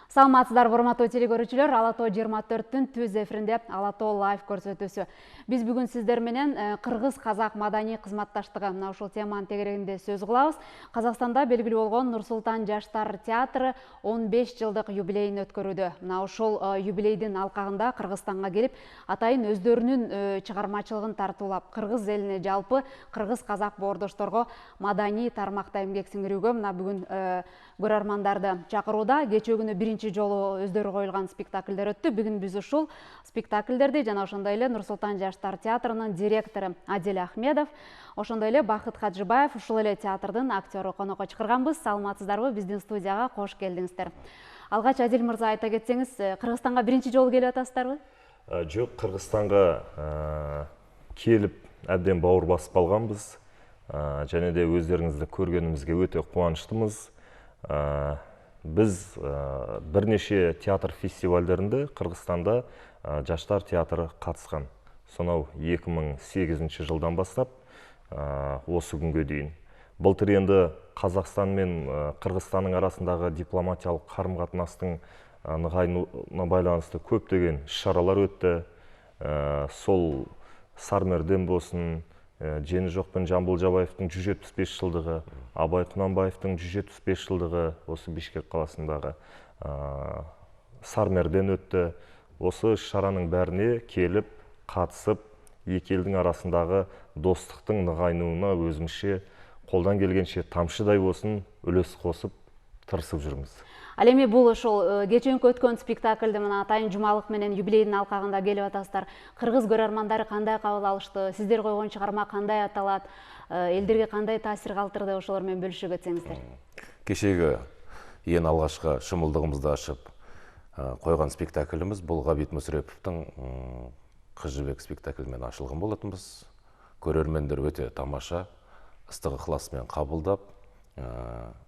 Саламатсыздар, урматтуу телекөрүүчүлөр, Ала-Тоо 24-тün түз эфиринде Ала-Тоо лайв көрсөтүүсү. Биз бүгүн сиздер менен кыргыз-казак маданий кызматташтыгы мына ушул теманын тегерегинде сөз кылабыз. Казакстанда белгилүү болгон Нур-Султан жаштар театры 15 жылдык юбилейин өткөрүүдө. Мына ушул юбилейдин алкагында Кыргызстанга келип, атайын өздөрүнүн чыгармачылыгын тартуулап, кыргыз элине жалпы кыргыз-казак боордошторго маданий тармакта эмгек сиңирүүгө мына бүгүн көрөрмандарды чакырууда. Кечээ күнү биринчи жолу өздөрү коюлган спектакльдер өттү. Бүгүн биз ушул спектакльдерди жана ошондой эле Нур-Султан жаштар театрынын директору Адил Ахмедов, ошондой эле Бакыт Хаджыбаев, ушул эле театрдын актёру конокко чакырганбыз. Саламатсыздарбы? Биздин студияга кош келдиңиздер. Алгач Адил мырза айта кетсеңиз, Кыргызстанга биринчи жолу келип атасыздарбы? Жок, Кыргызстанга келип абден бауыр басып калганбыз. Және де өздеріңізді көргенімізге өте қуаныштымыз. Біз бірнеше театр фестивальдерінде Қырғызстанда жаштар театры қатысқан. Сонау 2008 жылдан бастап осы күнге дейін. Былтыр енді Қазақстан мен Қырғызстанның арасындағы дипломатиялық қарым-қатынастың нығаюына байланысты көптеген шаралар өтті. Сол Сармерден болсын, Жени Жоқпен Жамбыл Жабаевтың 175 жылдығы, Абай Құнанбаевтың 175 жылдығы осы Бишкек қаласындағы Сармерден өтті. Осы шараның бәріне келіп, қатысып, екі елдің арасындағы достықтың нығайуына өзімізше қолдан келгенше тамшыдай болсын үлес қосып, тырысып жүрміз. Ал эми бул ошол кечээкү өткөн спектакльди мына атайын жумалык менен юбилейдин алкагында келип атасыздар. Кыргыз көрөрмандары кандай кабыл алышты? Сиздер койгон чыгарма кандай аталат? Элдерге кандай таасир калтырды? Ошолор менен бөлүшүп кетсеңиздер. Кечеги эң алгачкы шымылдыгымызды ачып койгон спектакльimiz бул Габит Мүсіреповтың Кыз жібек спектакль менен ачылган болотунбуз. Көрөрмөндөр өтө тамаша, ыстык ыкылас менен кабылдап,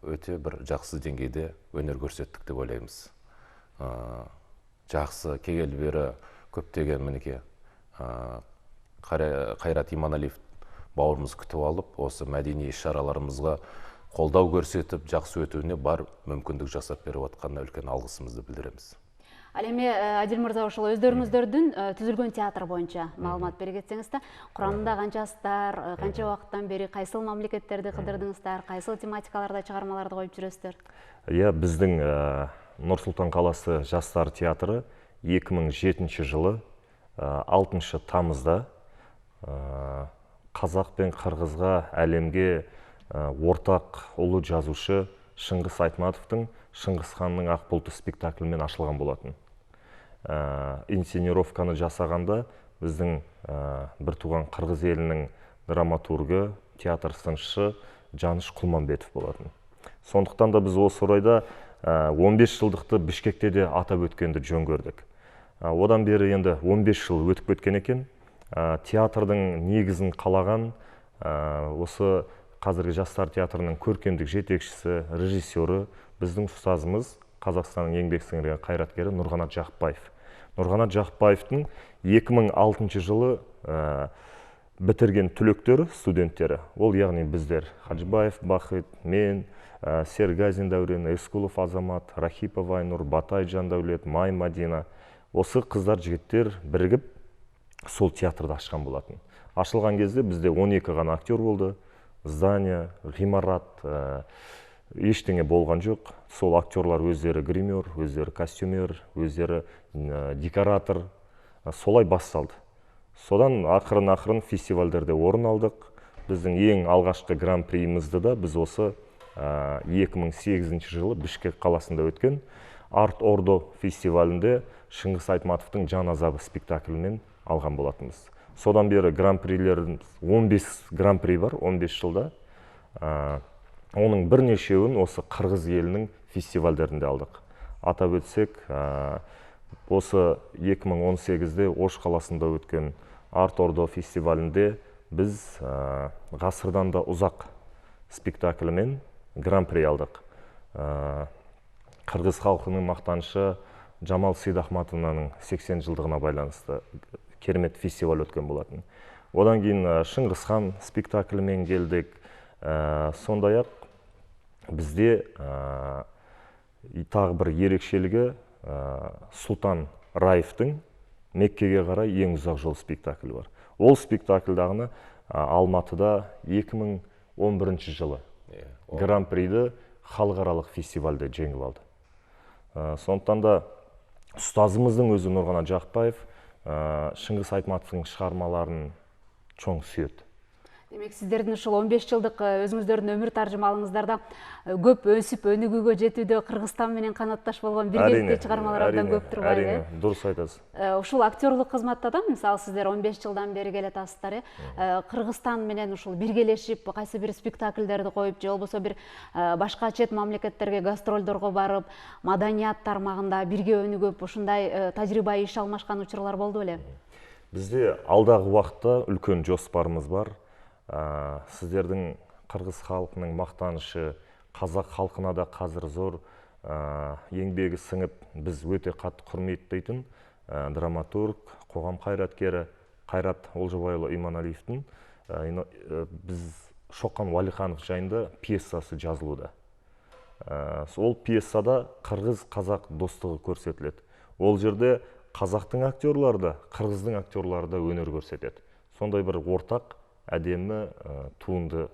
өте бір жақсы деңгейде өнер көрсеттік деп ойлаймыз. Жақсы кегел бері көптеген мінеке Қайрат Иманалиев бауырымыз күтіп алып, осы мәдени іс-шараларымызға қолдау көрсетіп, жақсы өтуіне бар мүмкіндік жасап беріп отқанына үлкен алғысымызды білдіреміз. Ал эми Адил мырза, ошол өздөрүңүздөрдүн түзүлгөн театр боюнча маалымат бере кетсеңизде, курамында канчасыздар, канча убакыттан бери кайсыл мамлекеттерди кыдырдыңыздар, кайсыл тематикаларда чыгармаларды коюп жүрөсүздөр? Биздин Нур-Султан қаласы жастар театры 2007 жылы 6 тамызда қазақ пен қырғызға әлемге ортақ ұлы жазушы Шыңғыс Айтматовтың Шыңғыс ханның ақ бұлты спектаклімен ашылған болатын. Инсценировканы жасағанда біздің бір туған қырғыз елінің драматургы, театр сыншы Жаныш Құлманбетов болатын. Сондықтан да біз осы орайда 15 жылдықты Бишкекте де атап өткенді жөн көрдік. Одан бері енді 15 жыл өтіп кеткен екен. Театрдың негізін қалаған осы қазіргі жастар театрының көркемдік жетекшісі, режиссері біздің ұстазымыз Қазақстанның еңбек сіңірген қайраткері Нұрғанат Жақыпбаев. Нұрғанат Жақыпбаевтың 2006 жылы бітірген түлектері, студенттері, ол яғни біздер Хаджыбаев Бақыт, мен, Сергазин Дәурен, Эскулов Азамат, Рахипова Айнұр, Батай Жандәулет, Май Мадина, осы қыздар жігіттер бірігіп сол театрды ашқан болатын. Ашылған кезде бізде 12 ғана актер болды. Здание, ғимарат, ештеңе болған жоқ. Сол актерлар өздері гример, өздері костюмер, өздері декоратор. Солай басталды. Содан ақырын фестивальдерде орын алдық. Біздің ең алғашқы гран-приімізді да біз осы 2008 жылы Бишкек қаласында өткен Арт Ордо фестивалінде Шыңғыс Айтматовтың Жан азабы спектаклімен алған болатынбыз. Содан бері гран-прилердің 15 гран-при бар, 15 жылда. Оның бірнешеуін осы Қырғыз елінің фестивальдерінде алдық. Атап өтсек, осы 2018-де Ош қаласында өткен Арт Ордо фестивалінде біз ғасырдан да ұзақ спектаклімен гран-при алдық. Қырғыз халқының мақтанышы Жамал Сейдахматовнаның 80 жылдығына байланысты керемет фестиваль өткен болатын. Одан кейін Шыңғыс хан спектаклімен келдік. Сондай-ақ бізде Тағы бір ерекшелігі Сұлтан Раевтың Меккеге қарай ең ұзақ жол спектаклі бар. Ол спектакльдағыны Алматыда 2011 жылы Гран-приді халықаралық фестивальде жеңіп алды. Сондықтан да ұстазымыздың өзі Нұрғанат Жақпаев Шыңғыс Айтматовтың шығармаларын чоң сүйеді. Демек, сіздердің ушул 15 жылдық өзіңіздердің өмір таржымалыңыздарда көп өсіп, өнүгүүгө жетүүдө Кыргызстан менен канатташ болгон биргеликте чыгармалар абдан көп турбайбы? Әрине, дұрыс айтасыз. Ушул актерлук кызматта да, мисалы, сиздер 15 жылдан бери келатасыздар, Кыргызстан менен ушул биргелешип, кайсы бир спектакльдерди коюп, же болбосо бир башка чет мамлекеттерге гастролдорго барып, маданият тармагында бирге өнүгүп, ушундай тажрыйба иш алмашкан учурлар болду беле? Бізде алдағы уақытта үлкен жоспарымыз бар. Сіздердің қырғыз халқының мақтанышы, қазақ халқына да қазір зор еңбегі сіңіп, біз өте қатты құрметтейтін драматург, қоғам қайраткері Қайрат Олжабайұлы Иманалиевтің біз Шоқан Уәлиханов жайында пьесасы жазылуда. Ол пьесада қырғыз-қазақ достығы көрсетіледі. Ол жерде қазақтың актерлары да, қырғыздың актерлары да өнер көрсетеді. Сондай бір ортақ әдемі туынды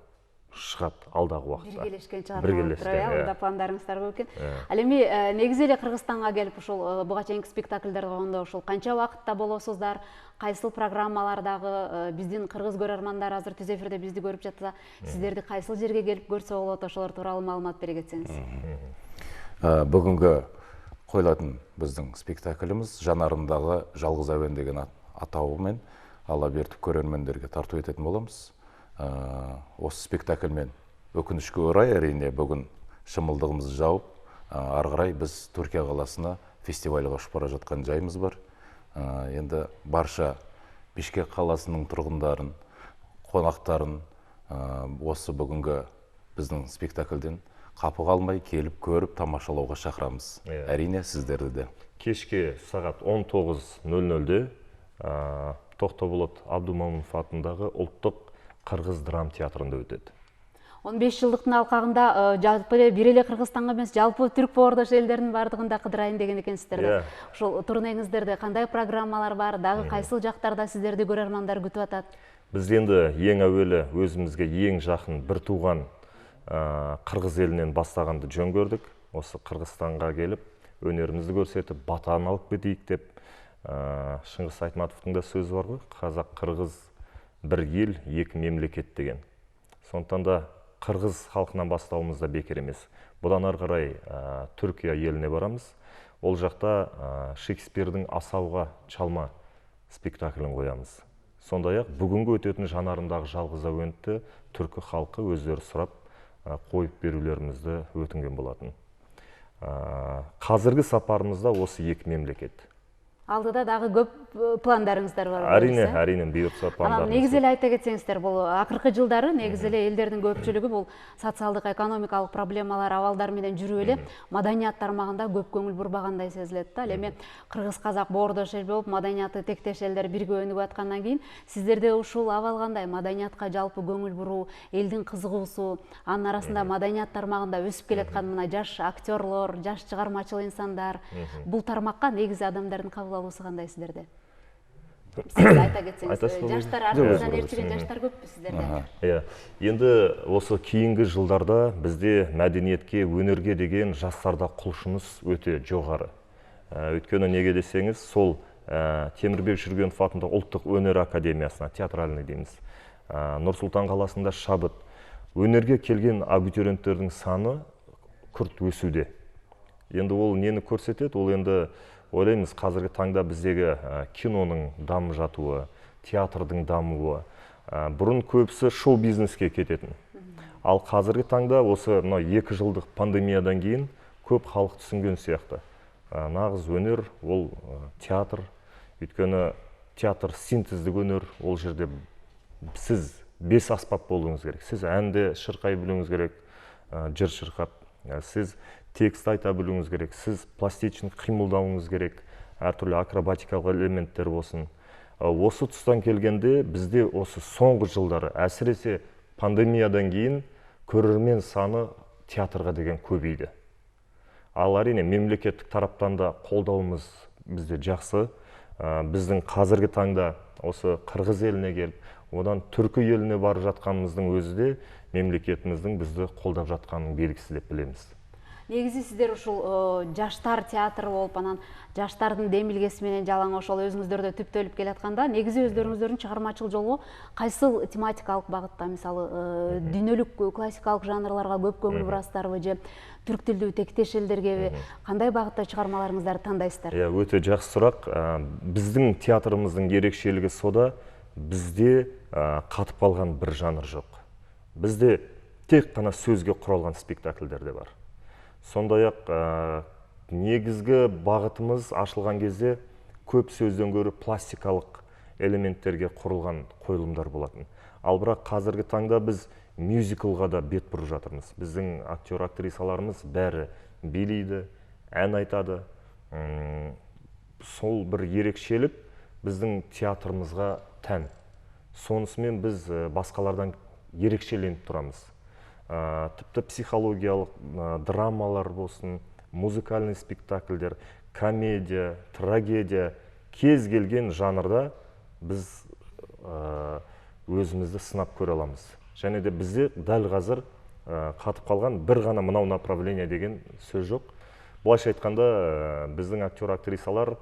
шығады алдағы уақытта. Биргелешкен чыгармалар, да пландарыңыздар көп экен. Ал эми негизи эле Кыргызстанга келип ушул буга чейинки спектакльдер койгондо ушул канча убакытта болосуздар, кайсыл программалардагы биздин кыргыз көрөрмандар азыр түз эфирде бизди көрүп жатса, сиздерди кайсыл жерге келип көрсө болот, ошолор тууралуу маалымат бере кетсеңиз. Бүгүнкү коюлатын биздин спектакльimiz жанарындагы жалгыз әуен деген атауымен ала бертип көрөрмендерге тартуу этетін боламыз. Осы спектакльмен өкүнүшкө орай әрине бүгін шымылдығымызды жауып, ары қарай біз Түркия қаласына фестивальға ұшып бара жатқан жайымыз бар. Енді барша Бишкек қаласының тұрғындарын, қонақтарын осы бүгінгі біздің спектакльден қапы қалмай келіп көріп тамашалауға шақырамыз. Әрине сіздерді де. Кешке сағат 19:00-де Тоқтаболот Абдумомунов атындағы ұлттық Қырғыз драм театрында өтеді. 15 жылдықтың алқағында жалпы бир эле Кыргызстанга эмес, жалпы түрк боордош элдердин бардыгында кыдырайын деген экенсиздер. Ошол турнеңиздерде кандай программалар бар, дагы кайсыл жактарда сиздерди көрөрмандар күтүп атат? Биз енді ең әуелі өзімізге ең жақын бір туған Қырғыз елінен бастағанды жөн көрдік. Осы Қырғызстанға келіп, өнерімізді көрсетіп, батаны алып кетейік деп, Шыңғыс Айтматовтың да сөзі бар ғой, қазақ қырғыз бір ел, екі мемлекет деген. Сондықтан да қырғыз халқынан бастауымыз да бекер емес. Бұдан ары қарай Түркия еліне барамыз. Ол жақта Шекспирдің Асауға чалма спектаклін қоямыз. Сондай-ақ бүгінгі өтетін жанарындағы жалғыз әуенді түркі халқы өздері сұрап қойып берулерімізді өтінген болатын. Қазіргі сапарымызда осы екі мемлекет. Алдыда дагы көп пландарыңыздар бар. Әрине, бұйыртса пландарымыз. Негизи эле айта кетсеңиздер, бул акыркы жылдары негизи эле элдердин көпчүлүгү бул социалдык экономикалык проблемалар, абалдар менен жүрүп эле маданият тармагында көп көңүл бурбагандай сезилет да. Ал эми кыргыз-казак боордош эл болуп, маданияты тектеш элдер бирге өнүгүп аткандан кийин сиздерде ушул абал кандай? Маданиятка жалпы көңүл буруу, элдин кызыгуусу, анын арасында маданият тармагында өсүп келаткан мына жаш актерлор, жаш чыгармачыл инсандар, бул тармакка негизи адамдардын кабыл алуусу кандай сиздерде? Сиз айта кетсеңиз, жаштар артыңыздан ээрчиген жаштар көппү сиздерде? Енді осы кейінгі жылдарда бізде мәдениетке, өнерге деген жастарда құлшыныс өте жоғары. Өйткені неге десеңіз, сол Темірбек Жүргенов атындағы ұлттық өнер академиясына, театральный дейміз, Нұр-Сұлтан қаласында шабыт. Өнерге келген абитуриенттердің саны күрт өсуде. Енді ол нені көрсетеді? Ол енді ойлаймыз, қазіргі таңда біздегі киноның дамып жатуы, театрдың дамуы, бұрын көбісі шоу-бизнеске кететін. Ал қазіргі таңда осы 2 жылдық пандемиядан кейін көп халық түсінген сияқты. Нағыз өнер ол театр, өйткені театр синтездік өнер, ол жерде сіз 5 аспап болуыңыз керек. Сіз әнде шырқай білуіңіз керек, жыр шырқап, сіз текст айта білуіңіз керек, сіз пластичный қимылдауыңыз керек, әртүрлі акробатикалық элементтер болсын. Осы тұстан келгенде бізде осы соңғы жылдары, әсіресе пандемиядан кейін көрермен саны театрға деген көбейді. Ал әрине мемлекеттік тараптан да қолдауымыз бізде жақсы. Біздің қазіргі таңда осы Қырғыз еліне келіп, одан Түркі еліне барып жатқанымыздың өзі де мемлекетіміздің бізді қолдап жатқанының белгісі деп білеміз. Негізі сіздер ушул жаштар театры болуп, анан жаштардын демилгеси менен жалаң ошол өзүңүздөрдө түптөлүп келатканда, негизи өздөрүңүздөрдүн чыгармачыл жолу кайсыл тематикалык багытта, мисалы дүйнөлүк классикалык жанрларга көп көңүл бурасыздарбы же түрк тилдүү тектеш элдергеби, кандай багытта чыгармаларыңыздарды тандайсыздар? Өтө жакшы сурак. Биздин театрымыздын ерекшелиги сода, бизде катып калган бир жанр жок. Бизде тек гана сөзгө куралган спектакльдер де бар. Сондай-ақ негізгі бағытымыз ашылған кезде көп сөзден көрі пластикалық элементтерге құрылған қойылымдар болатын. Ал бірақ қазіргі таңда біз мюзиклға да бет бұрып жатырмыз. Біздің актер-актрисаларымыз бәрі билейді, ән айтады. Сол бір ерекшелік біздің театрымызға тән. Сонысымен біз басқалардан ерекшеленіп тұрамыз. Тіпті психологиялық драмалар болсын, музыкальный спектакльдер, комедия, трагедия, кез келген жанрда біз өзімізді сынап көре аламыз. Және де бізде дәл қазір қатып қалған бір ғана мынау направление деген сөз жоқ. Былайша айтқанда, біздің актер-актрисалар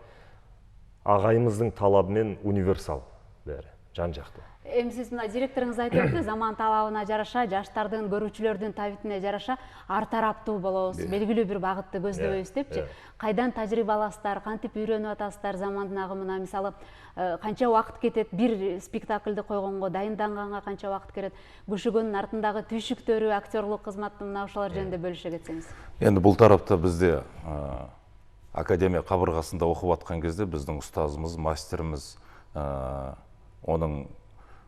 ағайымыздың талабымен универсал бәрі, жан-жақты. Сиз мына директоруңуз айтып өттү, заман талабына жараша, жаштардын, көрүүчүлөрдүн табитине жараша ар тараптуу болобуз, белгилүү бир багытты көздөбөйбүз депчи. Кайдан тажрыйба аласыздар, кантип үйрөнүп атасыздар замандын агымына? Мисалы, канча убакыт кетет бир спектакльди койгонго, дайынданганга канча убакыт кетет? Күшөгөнүн артындагы түйшүктөрү, актерлук кызматтын мына ошолор жөнүндө бөлүшө кетсеңиз. Енді бұл тарапта бізде академия қабырғасында оқып атқан кезде біздің ұстазымыз, мастеріміз, оның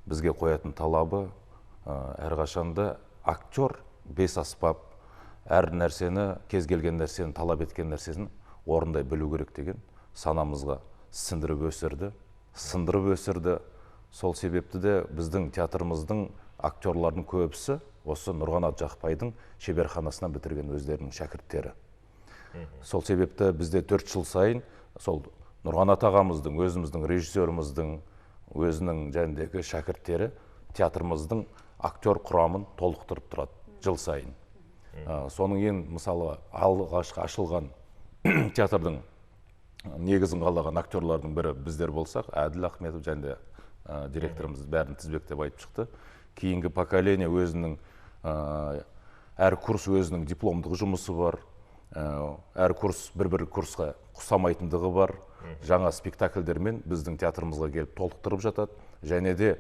бізге қоятын талабы әрқашанда актер бес аспап, әр нәрсені, кез келген нәрсені, талап еткен нәрсесін орындай білу керек деген санамызға сындырып өсірді. Сол себепті де біздің театрымыздың актерлардың көбісі осы Нұрғанат Жақпайдың шеберханасынан бітірген өздерінің шәкірттері. Сол себепті бізде 4 жыл сайын сол Нұрғанат ағамыздың, өзіміздің режиссеріміздің өзінің жәндегі шәкірттері театрымыздың актер құрамын толықтырып тұрады жыл сайын. Соның ең мысалы алғашқы ашылған театрдың негізін қалаған актерлардың бірі біздер болсақ, Әділ Ахметов және директорымыз бәрін тізбектеп айтып шықты. Кейінгі поколение өзінің әр курс өзінің дипломдық жұмысы бар, әр курс бір курсқа құсамайтындығы бар. Жаңа спектакльдермен біздің театрымызға келіп толықтырып жатады. Және де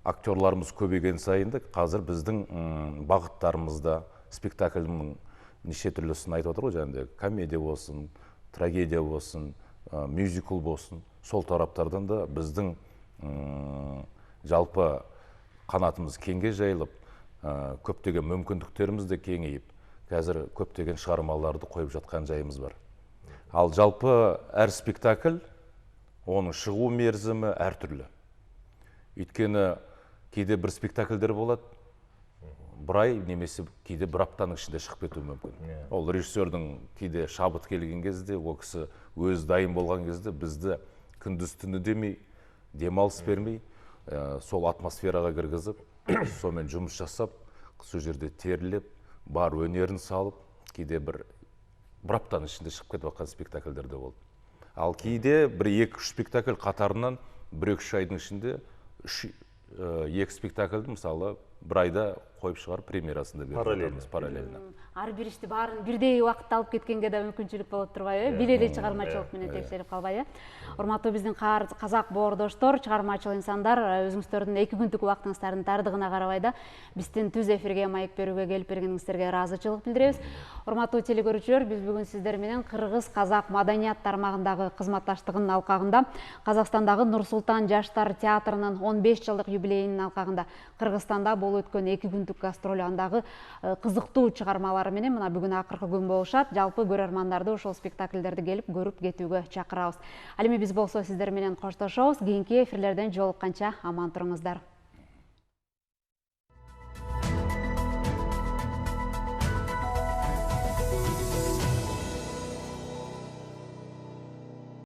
актерларымыз көбейген сайында қазір біздің бағыттарымызда спектакльдің неше түрлісін айтып отыр ғой, және комедия болсын, трагедия болсын, мюзикл болсын, сол тараптардан да біздің жалпы қанатымыз кеңге жайылып, көптеген мүмкіндіктеріміз де кеңейіп, қазір көптеген шығармаларды қойып жатқан жайымыз бар. Ал жалпы әр спектакль, оның шығу мерзімі әртүрлі. Өйткені кейде бір спектакльдер болады, бір ай немесе кейде бір аптаның ішінде шығып кетуі мүмкін. Ол режиссердің кейде шабыт келген кезде, ол кісі өз дайын болған кезде бізді күндіз-түні демей, демалыс бермей, сол атмосфераға кіргізіп, сонымен жұмыс жасап, сол жерде терілеп, бар өнерін салып, кейде бір аптаның ішінде шығып кетіп жатқан спектакльдер де болды. Ал кейде бір 2-3 спектакль қатарынан 1-2 айдың ішінде 2 спектакльді мысалы бір айда қойып шығарып премьерасында беріп параллельно. Ар бир ишти баарын бирдей убакытта алып кеткенге да мүмкүнчүлүк болуп турбайбы? Бир эле чыгармачылык менен текшерип калбай, урматтуу биздин казак боордоштор, чыгармачыл инсандар, өзүңүздөрдүн 2 күндүк убактыңыздардын тардыгына карабай да биздин түз эфирге майк берүүгө келип бергениңиздерге ыраазычылык билдиребиз. Урматтуу телекөрүүчүлөр, биз бүгүн сиздер менен кыргыз-казак маданият тармагындагы кызматташтыгынын алкагында, Казакстандагы Нур-Султан жаштар театрынын 15 жылдык юбилейинин алкагында Кыргызстанда болуп өткөн 2 күндүк гастроль, андагы кызыктуу чыгармалар менен мына бүгүн акыркы күн болушат. Жалпы көрөрмандарды ошол спектакльдерди келип көрүп кетүүгө чакырабыз. Ал эми биз болсо сиздер менен коштошобуз. Кийинки эфирлерден жолукканча аман туруңуздар.